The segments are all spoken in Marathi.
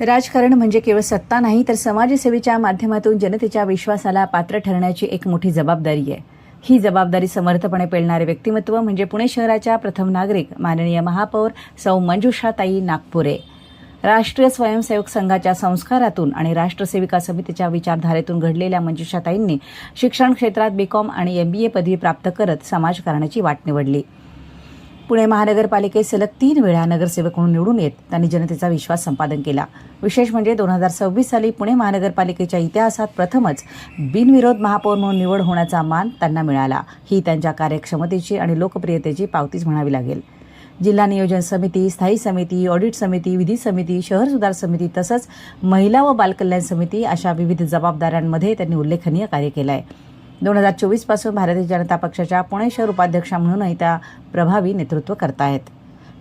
राजकारण म्हणजे केवळ सत्ता नाही, तर समाजसेवेच्या माध्यमातून जनतेच्या विश्वासाला पात्र ठरण्याची एक मोठी जबाबदारी आहे. ही जबाबदारी समर्थपणे पेलणारे व्यक्तिमत्व म्हणजे पुणे शहराच्या प्रथम नागरिक माननीय महापौर सौ मंजुषाताई नागपुरे. राष्ट्रीय स्वयंसेवक संघाच्या संस्कारातून आणि राष्ट्रसेविका समितीच्या विचारधारेतून घडलेल्या मंजुषाताईंनी शिक्षण क्षेत्रात बीकॉम आणि MBA पदवी प्राप्त करत समाजकारणाची वाट निवडली. पुणे महानगरपालिकेत सलग 3 वेळा नगरसेवक म्हणून निवडून येत त्यांनी जनतेचा विश्वास संपादन केला. विशेष म्हणजे 2026 साली पुणे महानगरपालिकेच्या इतिहासात प्रथमच बिनविरोध महापौर म्हणून निवड होण्याचा मान त्यांना मिळाला. ही त्यांच्या कार्यक्षमतेची आणि लोकप्रियतेची पावतीच म्हणावी लागेल. जिल्हा नियोजन समिती, स्थायी समिती, ऑडिट समिती, विधी समिती, शहर सुधार समिती तसंच महिला व बालकल्याण समिती अशा विविध जबाबदाऱ्यांमध्ये त्यांनी उल्लेखनीय कार्य केलं आहे. 2024 पासून भारतीय जनता पक्षाच्या पुणे शहर उपाध्यक्षा म्हणूनही त्या प्रभावी नेतृत्व करतायत.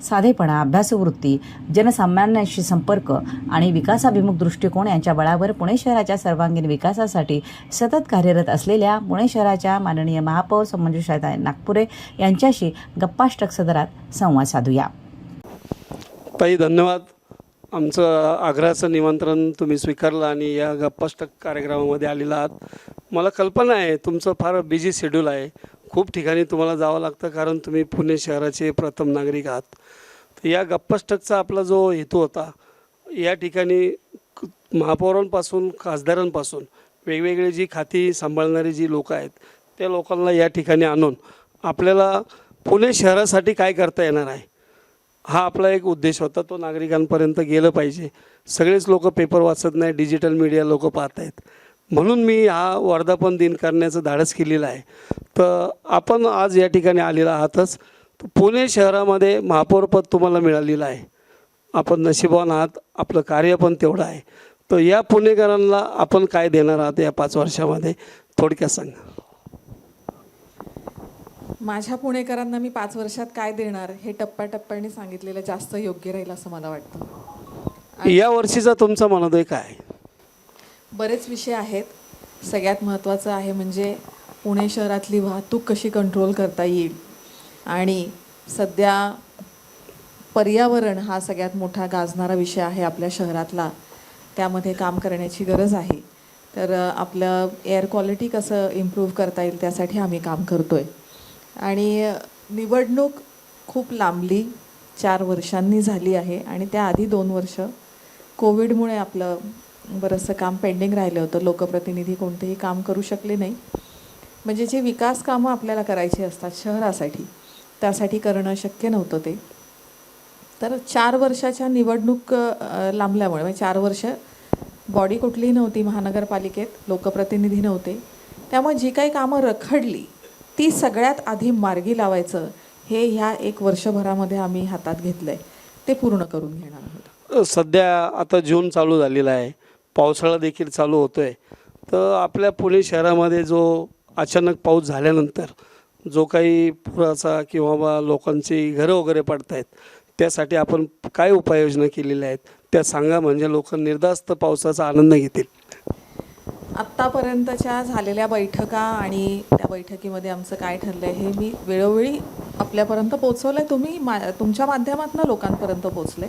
साधेपणा, अभ्यासवृत्ती, जनसामान्यांशी संपर्क आणि विकासाभिमुख दृष्टिकोन यांच्या बळावर पुणे शहराच्या सर्वांगीण विकासासाठी सतत कार्यरत असलेल्या पुणे शहराच्या माननीय महापौर सौ मंजुषाताई नागपुरे यांच्याशी गप्पाष्टक सदरात संवाद साधूया. ताई, धन्यवाद. आमचं आग्रहाचं निमंत्रण तुम्ही स्वीकारलं आणि या गप्पाष्टक कार्यक्रमामध्ये आलेला आहात. मला कल्पना आहे तुमचं फार बिझी शेड्यूल आहे, खूप ठिकाणी तुम्हाला जावं लागतं कारण तुम्ही पुणे शहराचे प्रथम नागरिक आहात. तर या गप्पाष्टकचा आपला जो हेतू होता, या ठिकाणी महापौरांपासून खासदारांपासून वेगवेगळी जी खाती सांभाळणारी जी लोकं आहेत त्या लोकांना या ठिकाणी आणून आपल्याला पुणे शहरासाठी काय करता येणार आहे हा आपला एक उद्देश होता. तो नागरिकांपर्यंत गेलं पाहिजे. सगळेच लोक पेपर वाचत नाही, डिजिटल मीडिया लोक पाहत आहेत, म्हणून मी हा वर्धापन दिन करण्याचं धाडस केलेलं आहे. तर आपण आज या ठिकाणी आलेला आहातच. पुणे शहरामध्ये महापौरपद तुम्हाला मिळालेलं आहे. आपण नशिबवान आहात, आपलं कार्य पण तेवढं आहे. तर या पुणेकरांना आपण काय देणार आहात या 5 वर्षामध्ये, थोडक्यात सांगा. माझ्या पुणेकरांना मी 5 वर्षात काय देणार हे टप्प्याटप्प्याने सांगितलेलं जास्त योग्य राहील असं मला वाटतं. या वर्षीचा तुमचा मनोदय काय? बरेच विषय आहेत. सगळ्यात महत्त्वाचं आहे म्हणजे पुणे शहरातली वाहतूक कशी कंट्रोल करता येईल आणि सध्या पर्यावरण हा सगळ्यात मोठा गाजणारा विषय आहे आपल्या शहरातला. त्यामध्ये काम करण्याची गरज आहे. तर आपलं एअर क्वालिटी कसं इम्प्रूव्ह करता येईल त्यासाठी आम्ही काम करतो आहे. आणि निवडणूक खूप लांबली 4 वर्षांनी झाली आहे आणि त्याआधी 2 वर्ष कोविडमुळे आपलं बरंचसं काम पेंडिंग राहिलं होतं. लोकप्रतिनिधी कोणतेही काम करू शकले नाही. म्हणजे जे विकास कामं आपल्याला करायची असतात शहरासाठी, त्यासाठी करणं शक्य नव्हतं ते. तर 4 वर्षाच्या निवडणूक लांबल्यामुळे म्हणजे 4 वर्ष बॉडी कुठलीही नव्हती महानगरपालिकेत, लोकप्रतिनिधी नव्हते. त्यामुळे जी काही कामं रखडली ती सगळ्यात आधी मार्गी लावायचं हे ह्या 1 वर्षभरामध्ये आम्ही हातात घेतलं आहे. ते पूर्ण करून घेणार आहोत. सध्या आता जून चालू झालेला आहे, पावसाळा देखील चालू होतो आहे. तर आपल्या पुणे शहरामध्ये जो अचानक पाऊस झाल्यानंतर जो काही पुराचा किंवा लोकांची घरं वगैरे पडत आहेत, त्यासाठी आपण काय उपाययोजना केलेल्या आहेत त्या सांगा, म्हणजे लोक निर्धास्त पावसाचा आनंद घेतील. आत्तापर्यंतच्या झालेल्या बैठका आणि त्या बैठकीमध्ये आमचं काय ठरलं आहे हे मी वेळोवेळी आपल्यापर्यंत पोचवलं आहे. तुम्ही तुमच्या माध्यमातून लोकांपर्यंत पोचले.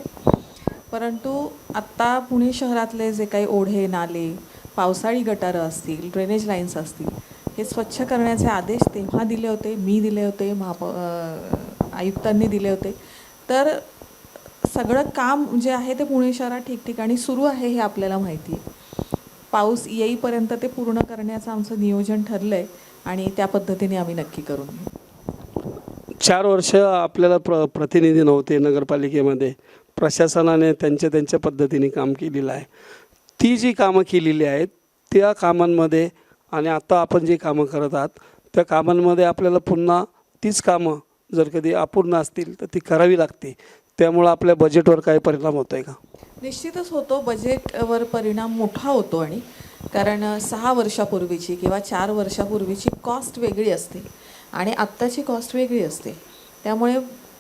परंतु आत्ता पुणे शहरातले जे काही ओढे, नाले, पावसाळी गटारं असतील, ड्रेनेज लाईन्स असतील, हे स्वच्छ करण्याचे आदेश तेव्हा दिले होते, मी दिले होते, आयुक्तांनी दिले होते. तर सगळं काम जे आहे ते पुणे शहरात ठिकठिकाणी सुरू आहे हे आपल्याला माहिती आहे. पाऊस येईपर्यंत ते पूर्ण करण्याचं आमचं नियोजन ठरलं आहे आणि त्या पद्धतीने आम्ही नक्की करून घेऊ. 4 वर्ष आपल्याला प्रतिनिधी नव्हते नगरपालिकेमध्ये. प्रशासनाने त्यांच्या पद्धतीने काम केलेलं आहे. ती जी कामं केलेली आहेत त्या कामांमध्ये आणि आता आपण जी कामं करत आहात त्या कामांमध्ये आपल्याला पुन्हा तीच कामं जर कधी अपूर्ण असतील तर ती करावी लागते. त्यामुळं आपल्या बजेटवर काय परिणाम होतो आहे का? निश्चितच होतो. बजेटवर परिणाम मोठा होतो. आणि कारण 6 वर्षापूर्वीची किंवा 4 वर्षापूर्वीची कॉस्ट वेगळी असते आणि आत्ताची कॉस्ट वेगळी असते. त्यामुळे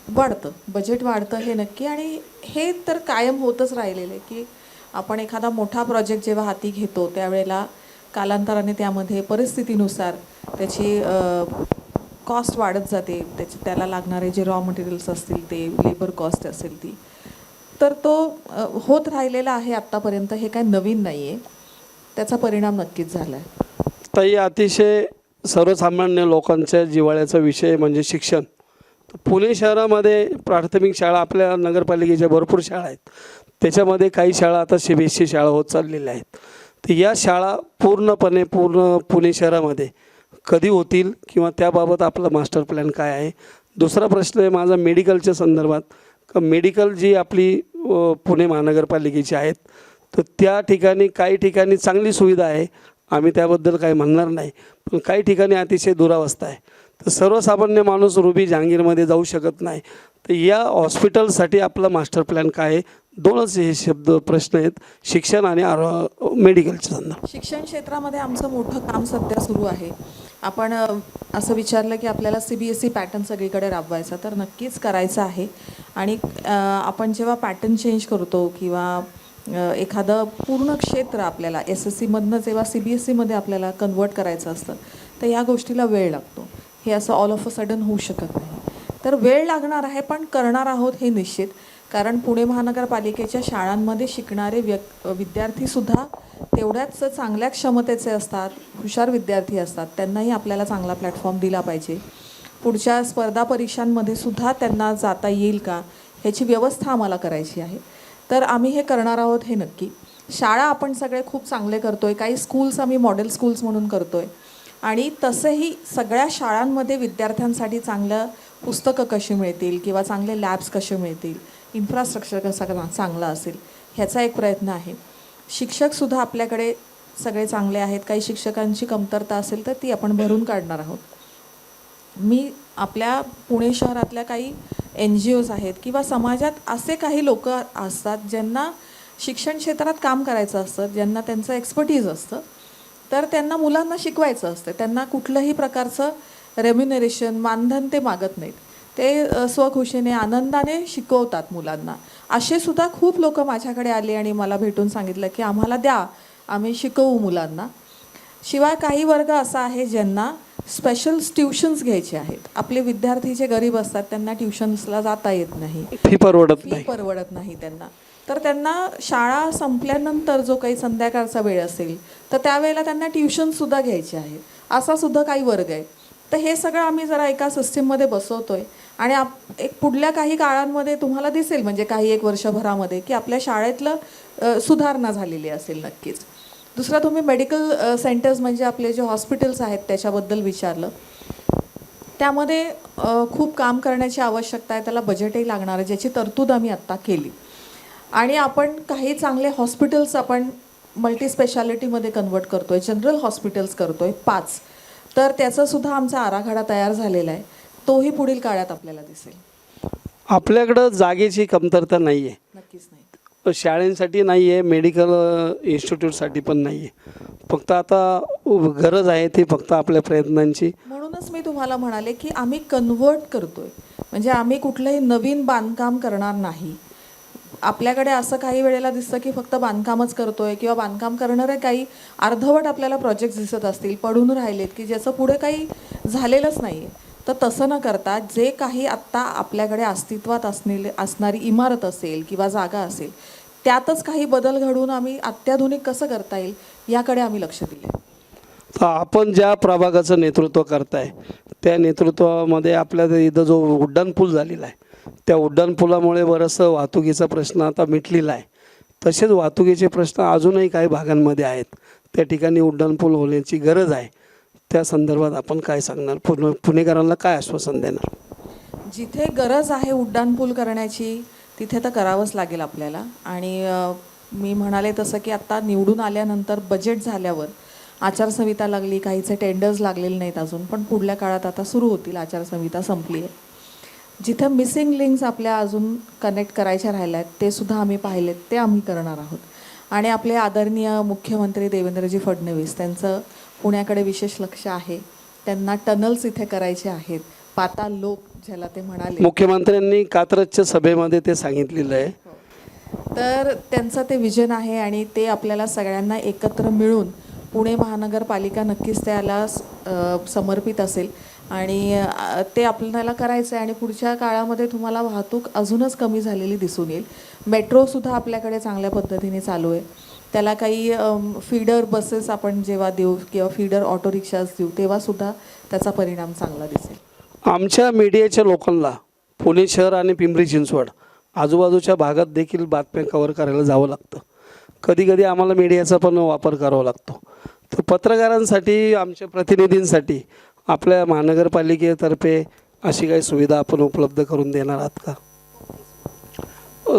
बजेट वाढतं हे नक्की. आणि हे तर कायम होतच राहिलेलं आहे की आपण एखादा मोठा प्रोजेक्ट जेव्हा हाती घेतो त्यावेळेला कालांतराने त्यामध्ये परिस्थितीनुसार त्याची कॉस्ट वाढत जाते. त्याला लागणारे जे रॉ मटेरियल्स असतील ते, लेबर कॉस्ट असेल ती. तर तो होत राहिलेला आहे आत्तापर्यंत, हे काय नवीन नाही आहे. त्याचा परिणाम नक्कीच झाला आहे. ताई, अतिशय सर्वसामान्य लोकांच्या जिव्हाळ्याचा विषय म्हणजे शिक्षण. पुणे शहरामध्ये प्राथमिक शाळा, आपल्या नगरपालिकेच्या भरपूर शाळा आहेत, त्याच्यामध्ये काही शाळा आता CBSE शाळा होत चाललेल्या आहेत. तर या शाळा पूर्ण पुणे शहरामध्ये कधी होतील किंवा त्याबाबत आपला मास्टर प्लॅन काय आहे? दुसरा प्रश्न आहे माझा मेडिकलच्या संदर्भात. का मेडिकल जी आपली पुणे महानगरपालिकेची आहेत, तर त्या ठिकाणी काही ठिकाणी चांगली सुविधा आहे, आम्ही त्याबद्दल काही म्हणणार नाही, पण काही ठिकाणी अतिशय दुरावस्था आहे. तर सर्वसामान्य माणूस रुबी जहांगीरमध्ये जाऊ शकत नाही. तर या हॉस्पिटलसाठी आपला मास्टर प्लॅन काय आहे? दोनच हे शब्द प्रश्न आहेत, शिक्षण आणि मेडिकलच्या संदर्भात. शिक्षण क्षेत्रामध्ये आमचं मोठं काम सध्या सुरू आहे. आपण असं विचारलं की आपल्याला CBSE पॅटर्न सगळीकडे राबवायचा, तर नक्कीच करायचं आहे. आणि आपण जेव्हा पॅटर्न चेंज करतो किंवा एखादं पूर्ण क्षेत्र आपल्याला SSCमधनं जेव्हा CBSEमध्ये आपल्याला कन्वर्ट करायचं असतं, तर या गोष्टीला वेळ लागतो. हे असं ऑल ऑफ अ सडन होऊ शकत नाही. तर वेळ लागणार आहे, पण करणार आहोत हे निश्चित. कारण पुणे महानगरपालिकेच्या शाळांमध्ये शिकणारे विद्यार्थीसुद्धा तेवढ्याच चांगल्या क्षमतेचे असतात, हुशार विद्यार्थी असतात. त्यांनाही आपल्याला चांगला प्लॅटफॉर्म दिला पाहिजे. पुढच्या स्पर्धा परीक्षांमध्ये सुद्धा त्यांना जाता येईल का, ह्याची व्यवस्था आम्हाला करायची आहे. तर आम्ही हे करणार आहोत हे नक्की. शाळा आपण सगळे खूप चांगले करतोय, काही स्कूल्स आम्ही मॉडेल स्कूल्स म्हणून करतोय. आणि तसेही सगळ्या शाळांमध्ये विद्यार्थ्यांसाठी चांगलं पुस्तकं कशी मिळतील किंवा चांगले लॅब्स कसे मिळतील, इन्फ्रास्ट्रक्चर कसा चांगला असेल, ह्याचा एक प्रयत्न आहे. शिक्षकसुद्धा आपल्याकडे सगळे चांगले आहेत. काही शिक्षकांची कमतरता असेल तर ती आपण भरून काढणार आहोत. मी आपल्या पुणे शहरातल्या काही NGOs आहेत किंवा समाजात असे काही लोक असतात ज्यांना शिक्षण क्षेत्रात काम करायचं असतं, ज्यांना त्यांचं एक्सपर्टीज असतं, तर त्यांना मुलांना शिकवायचं असतं. त्यांना कुठलंही प्रकारचं रेम्युनरेशन, मानधन ते मागत नाहीत. ते स्वखुशीने आनंदाने शिकवतात मुलांना. असे सुद्धा खूप लोक माझ्याकडे आले आणि मला भेटून सांगितलं की आम्हाला द्या, आम्ही शिकवू मुलांना. शिवाय काही वर्ग असा आहे ज्यांना स्पेशल ट्युशन्स घ्यायचे आहेत. आपले विद्यार्थी जे गरीब असतात त्यांना ट्युशन्सला जाता येत नाही, फी परवडत नाही त्यांना. तर त्यांना शाळा संपल्यानंतर जो काही संध्याकाळचा वेळ असेल तर त्यावेळेला त्यांना ट्युशनसुद्धा घ्यायचे आहे. असा सुद्धा काही वर्ग आहे. तर हे सगळं आम्ही जरा एका सिस्टीममध्ये बसवतोय आणि एक पुढल्या काही काळांमध्ये तुम्हाला दिसेल, म्हणजे काही एक वर्षभरामध्ये, की आपल्या शाळेतलं सुधारणा झालेली असेल नक्कीच. दुसरा, तुम्ही मेडिकल सेंटर्स म्हणजे आपले जे हॉस्पिटल्स आहेत त्याच्याबद्दल विचारलं. त्यामध्ये खूप काम करण्याची आवश्यकता आहे, त्याला बजेटही लागणार आहे, ज्याची तरतूद आम्ही आत्ता केली. आणि आपण काही चांगले हॉस्पिटल्स आपण मल्टीस्पेशालिटीमध्ये कन्वर्ट करतोय, जनरल हॉस्पिटल्स करतोय 5. तर त्याचासुद्धा आमचा आराखडा तयार झालेला आहे. तोही पुढील काळात आपल्याला दिसेल. आपल्याकडं जागेची कमतरता नाही आहे, नक्कीच नाही. शाळेंसाठी नाही आहे, मेडिकल इन्स्टिट्यूटसाठी पण नाही आहे. फक्त आता गरज आहे ती फक्त आपल्या प्रयत्नांची. म्हणूनच मी तुम्हाला म्हणाले की आम्ही कन्वर्ट करतोय, म्हणजे आम्ही कुठलंही नवीन बांधकाम करणार नाही. आपल्याकडे असं काही वेळेला दिसतं की फक्त बांधकामच करतोय किंवा बांधकाम करणारे काही अर्धवट आपल्याला प्रोजेक्ट दिसत असतील, पडून राहिलेत, की ज्याचं पुढे काही झालेलंच नाही आहे. तर तसं न करता जे काही आत्ता आपल्याकडे अस्तित्वात असणारी इमारत असेल किंवा जागा असेल, त्यातच काही बदल घडवून आम्ही अत्याधुनिक कसं करता येईल याकडे आम्ही लक्ष दिले. तर आपण ज्या प्रभागाचं नेतृत्व करताय त्या नेतृत्वामध्ये आपल्या इथं जो उड्डाणपूल झालेला आहे, त्या उड्डाणपुलामुळे बरंचसं वाहतुकीचा प्रश्न आता मिटलेला आहे. तसेच वाहतुकीचे प्रश्न अजूनही काही भागांमध्ये आहेत, त्या ठिकाणी उड्डाणपूल होण्याची गरज आहे. त्या संदर्भात आपण काय सांगणार, पुणेकरांना काय आश्वासन देणार? जिथे गरज आहे उड्डाणपूल करण्याची तिथे तर करावंच लागेल आपल्याला. आणि मी म्हणाले तसं की आत्ता निवडून आल्यानंतर बजेट झाल्यावर आचारसंहिता लागली, काहीचे टेंडर्स लागलेले नाहीत अजून, पण पुढल्या काळात आता सुरू होतील. आचारसंहिता संपली आहे. जिथं मिसिंग लिंक्स आपल्या अजून कनेक्ट करायच्या राहिल्या आहेत ते सुद्धा आम्ही पाहिलेत, ते आम्ही करणार आहोत. आणि आपले आदरणीय मुख्यमंत्री देवेंद्रजी फडणवीस, त्यांचं पुण्याकडे विशेष लक्ष आहे. त्यांना टनल्स इथे करायचे आहेत, पाताल लोक ज्याला ते म्हणाले. मुख्यमंत्र्यांनी कात्रजच्या सभेमध्ये ते सांगितलेलं आहे. तर त्यांचं ते विजन आहे आणि ते आपल्याला सगळ्यांना एकत्र मिळून पुणे महानगरपालिका नक्कीच त्याला समर्पित असेल. आणि ते आपल्याला करायचं आहे आणि पुढच्या काळामध्ये तुम्हाला वाहतूक अजूनच कमी झालेली दिसून येईल. मेट्रोसुद्धा आपल्याकडे चांगल्या पद्धतीने चालू आहे. त्याला काही फीडर बसेस आपण जेव्हा देऊ किंवा फीडर ऑटो रिक्षाज देऊ तेव्हासुद्धा त्याचा परिणाम चांगला दिसेल. आमच्या मीडियाच्या लोकांना पुणे शहर आणि पिंपरी चिंचवड आजूबाजूच्या भागात देखील बातम्या कव्हर करायला जावं लागतं. कधीकधी आम्हाला मीडियाचा पण वापर करावा लागतो. तर पत्रकारांसाठी, आमच्या प्रतिनिधींसाठी आपल्या महानगरपालिकेतर्फे अशी काही सुविधा आपण उपलब्ध करून देणार आहात का?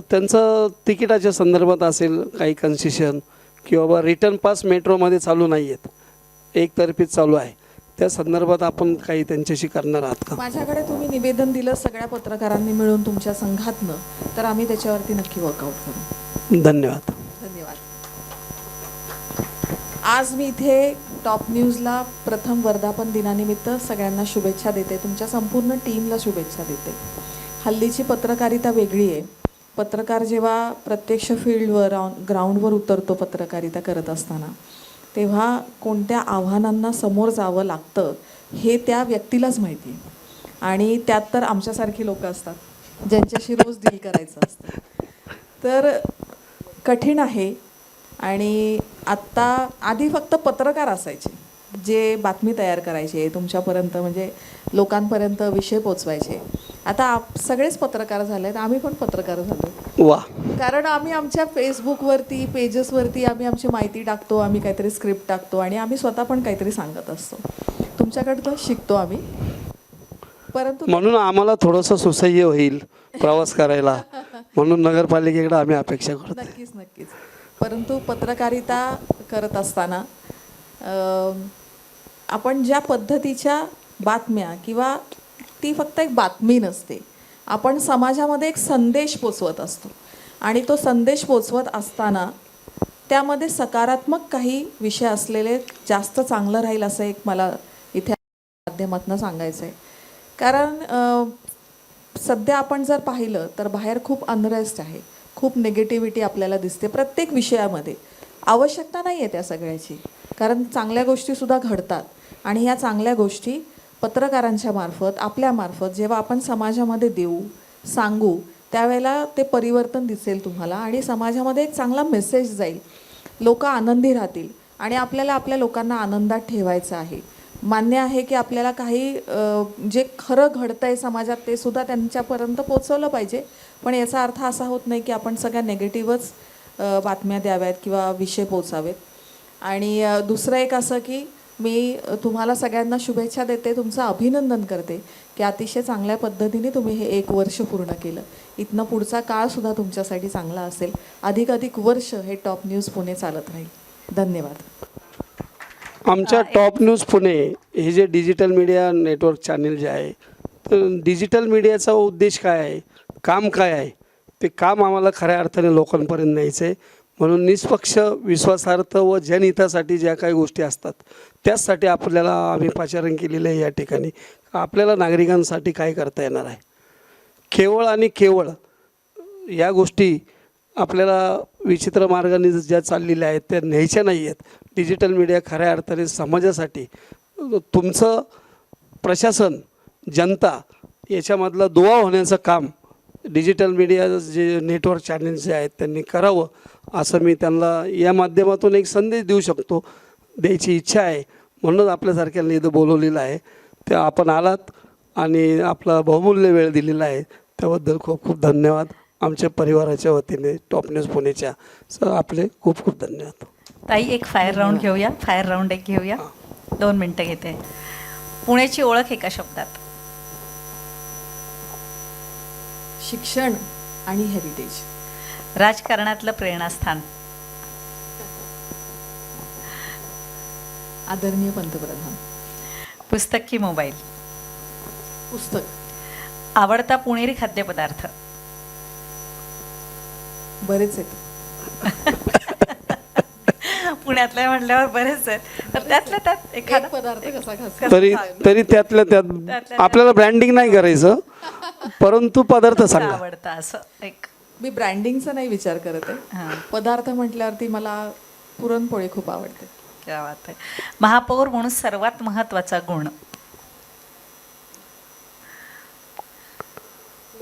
त्यांचं तिकिटाच्या संदर्भात असेल काही कन्सेशन किंवा रिटर्न पास मेट्रोमध्ये चालू नाही आहेत, एकतर्फीच चालू आहे, त्या संदर्भात आपण काही त्यांच्याशी करणार आहात का? माझ्याकडे तुम्ही निवेदन दिलं सगळ्या पत्रकारांनी मिळून तुमच्या संघातनं, तर आम्ही त्याच्यावरती नक्की वर्कआउट करू. धन्यवाद. धन्यवाद. आज मी इथे टॉप न्यूजला प्रथम वर्धापन दिनानिमित्त सगळ्यांना शुभेच्छा देते. तुमच्या संपूर्ण टीमला शुभेच्छा देते. हल्लीची पत्रकारिता वेगळी आहे. पत्रकार जेव्हा प्रत्यक्ष फील्डवर ग्राउंडवर उतरतो पत्रकारिता करत असताना, तेव्हा कोणत्या आव्हानांना समोर जावं लागतं हे त्या व्यक्तीलाच माहिती आहे. आणि त्यात तर आमच्यासारखी लोक असतात ज्यांच्याशी रोज डील करायचं असतं. तर कठीण आहे. आणि आत्ता आधी फक्त पत्रकार असायचे जे बातमी तयार करायचे, तुमच्यापर्यंत म्हणजे लोकांपर्यंत विषय पोचवायचे. आता सगळेच पत्रकार झाले आहेत. आम्ही पण पत्रकार झालो. वा. कारण आम्ही आमच्या फेसबुकवरती पेजेसवरती आम्ही आमची माहिती टाकतो, आम्ही काहीतरी स्क्रिप्ट टाकतो आणि आम्ही स्वतः पण काहीतरी सांगत असतो. तुमच्याकडनं शिकतो आम्ही. परंतु म्हणून आम्हाला थोडंसं सुसह्य होईल प्रवास करायला, म्हणून नगरपालिकेकडे आम्ही अपेक्षा करतो. नक्कीच नक्कीच. परंतु पत्रकारिता करत असताना आपण ज्या पद्धतीच्या बातम्या, किंवा ती फक्त एक बातमी नसते, आपण समाजामध्ये एक संदेश पोचवत असतो. आणि तो संदेश पोचवत असताना त्यामध्ये सकारात्मक काही विषय असलेले जास्त चांगलं राहील असं एक मला इथे माध्यमातून सांगायचं आहे. कारण सध्या आपण जर पाहिलं तर बाहेर खूप अनरेस्ट आहे, खूप निगेटिव्हिटी आपल्याला दिसते प्रत्येक विषयामध्ये. आवश्यकता नाही आहे त्या सगळ्याची, कारण चांगल्या गोष्टीसुद्धा घडतात. आणि ह्या चांगल्या गोष्टी पत्रकारांच्या मार्फत, आपल्यामार्फत जेव्हा आपण समाजामध्ये देऊ, सांगू, त्यावेळेला ते परिवर्तन दिसेल तुम्हाला आणि समाजामध्ये एक चांगला मेसेज जाईल. लोक आनंदी राहतील आणि आपल्याला आपल्या लोकांना आनंदात ठेवायचं आहे. मान्य आहे की आपल्याला काही जे खरं घडतं आहे समाजात ते सुद्धा त्यांच्यापर्यंत पोचवलं पाहिजे. पण याचा अर्थ असा होत नाही की आपण सगळ्या नेगेटिव्हच बातम्या द्याव्यात किंवा विषय पोचावेत. आणि दुसरं एक असं की मी तुम्हाला सगळ्यांना शुभेच्छा देते, तुमचं अभिनंदन करते की अतिशय चांगल्या पद्धतीने तुम्ही हे 1 वर्ष पूर्ण केलं. इथनं पुढचा काळसुद्धा तुमच्यासाठी चांगला असेल. अधिकाधिक वर्ष हे टॉप न्यूज पुणे चालत राहील. धन्यवाद. आमच्या टॉप न्यूज पुणे हे जे डिजिटल मीडिया नेटवर्क चॅनल जे आहे, तर डिजिटल मीडियाचा उद्देश काय आहे, काम काय आहे, ते काम आम्हाला खऱ्या अर्थाने लोकांपर्यंत न्यायचं आहे. म्हणून निष्पक्ष, विश्वासार्थ व जनहितासाठी ज्या काही गोष्टी असतात त्याचसाठी आपल्याला आम्ही पाचारण केलेलं आहे. या ठिकाणी आपल्याला नागरिकांसाठी काय करता येणार आहे, केवळ आणि केवळ या गोष्टी आपल्याला विचित्र मार्गाने ज्या चाललेल्या आहेत त्या न्यायच्या नाही आहेत. डिजिटल मीडिया खऱ्या अर्थाने समाजासाठी, तुमचं प्रशासन, जनता याच्यामधला दुवा होण्याचं काम डिजिटल मीडिया जे नेटवर्क चॅनल्स जे आहेत त्यांनी करावं, असं मी त्यांना या माध्यमातून एक संदेश देऊ शकतो, द्यायची इच्छा आहे. म्हणूनच आपल्यासारख्यांना इथं बोलवलेलं आहे. ते आपण आलात आणि आपला बहुमूल्य वेळ दिलेला आहे, त्याबद्दल खूप खूप धन्यवाद. आमच्या परिवाराच्या वतीने टॉप न्यूज पुणेच्या आपले खूप खूप धन्यवाद. ताई, एक फायर राऊंड घेऊया. फायर राऊंड एक घेऊया. 2 मिनटं घेते. पुण्याची ओळख एका शब्दात. शिक्षण आणि हेरिटेज. राजकारणातलं प्रेरणास्थान. आदरणीय पंतप्रधान. पुस्तक की मोबाईल. पुस्तक. आवडता पुणेरी खाद्यपदार्थ. बरेच आहेत. पुण्यातल्या म्हटल्यावर बरेच आहेत, तर त्यातल्या त्यात एखादा एक पदार्थ कसा खास. तरी त्यातल्या त्यात आपल्याला ब्रँडिंग नाही करायचं, परंतु पदार्थ सांगा. आवडता असं एक. मी ब्रँडिंगचा नाही विचार करत आहे. हां. पदार्थ म्हटल्यावरती मला पुरणपोळी खूप आवडते. क्या बात आहे. महापौर म्हणून सर्वात महत्त्वाचा गुण.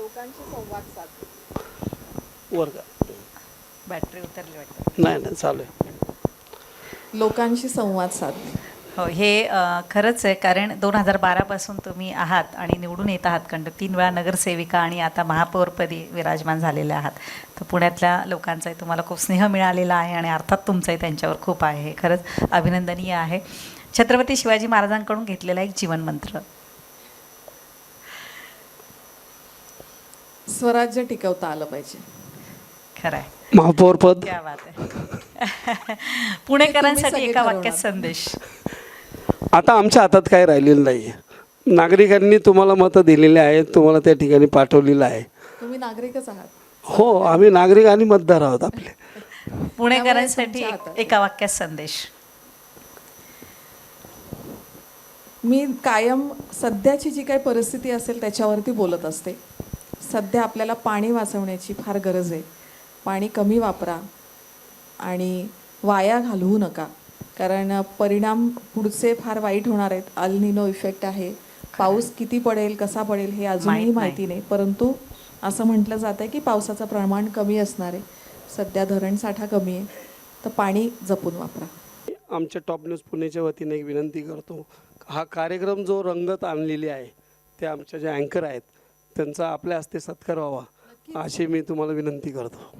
लोकांशी संवाद साधणे. वर का बॅटरी उतरली वाटतं. नाही नाही चालू आहे. लोकांशी संवाद साधणे. हो, हे खरंच आहे, कारण 2012पासून तुम्ही आहात आणि निवडून येत आहात, कारण 3 वेळा नगरसेविका आणि आता महापौरपदी विराजमान झालेले आहात. तर पुण्यातल्या लोकांचाही तुम्हाला खूप स्नेह मिळालेला आहे आणि अर्थात तुमचाही त्यांच्यावर खूप आहे. हे खरंच अभिनंदनीय आहे. छत्रपती शिवाजी महाराजांकडून घेतलेला एक जीवनमंत्र. स्वराज्य टिकवता आलं पाहिजे. खरं आहे. महापौर पद क्या बात आहे. पुणेकरांसाठी सगळे एका वाक्यात ठरवणार. संदेश. आता आमच्या हातात काय राहिलेलं नाही आहे. नागरिकांनी तुम्हाला मतं दिलेली आहेत, तुम्हाला त्या ठिकाणी पाठवलेलं आहे. तुम्ही नागरिकच आहात. हो, आम्ही नागरिक आणि मतदार आहोत आपले. पुणेकरांसाठी तुमच्या हातात. एका वाक्यात संदेश. मी कायम सध्याची जी काही परिस्थिती असेल त्याच्यावरती बोलत असते. सध्या आपल्याला पाणी वाचवण्याची फार गरज आहे. पाणी कमी वापरा आणि वाया घालवू नका, कारण परिणाम पुढचे फार वाईट होणार आहेत. अल निनो इफेक्ट आहे. पाऊस किती पडेल, कसा पडेल हे अजूनही माहित माहिती नाही, परंतु असं म्हटलं जातं आहे की पावसाचं प्रमाण कमी असणार आहे. सध्या धरणसाठा कमी आहे, तर पाणी जपून वापरा. आमच्या टॉप न्यूज पुणेच्या वतीने एक विनंती करतो. हा कार्यक्रम जो रंगत आणलेली आहे, ते आमच्या ज्या अँकर आहेत त्यांचा आपल्या हस्ते सत्कार व्हावा अशी मी तुम्हाला विनंती करतो.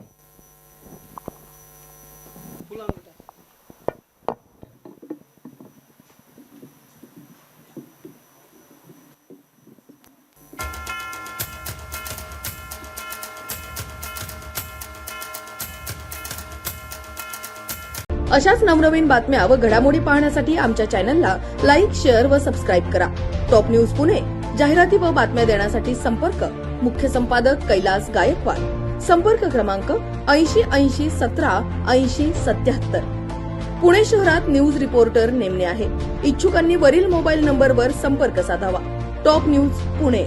अशाच नवनवीन बातम्या व घडामोडी पाहण्यासाठी आमच्या चॅनलला लाईक, शेअर व सबस्क्राईब करा. टॉप न्यूज पुणे जाहिराती व बातम्या देण्यासाठी संपर्क मुख्य संपादक कैलास गायकवाड. संपर्क क्रमांक 8080 17 80 77. पुणे शहरात न्यूज रिपोर्टर नेमणे आहे. इच्छुकांनी वरील मोबाईल नंबरवर संपर्क साधावा. Top news Pune.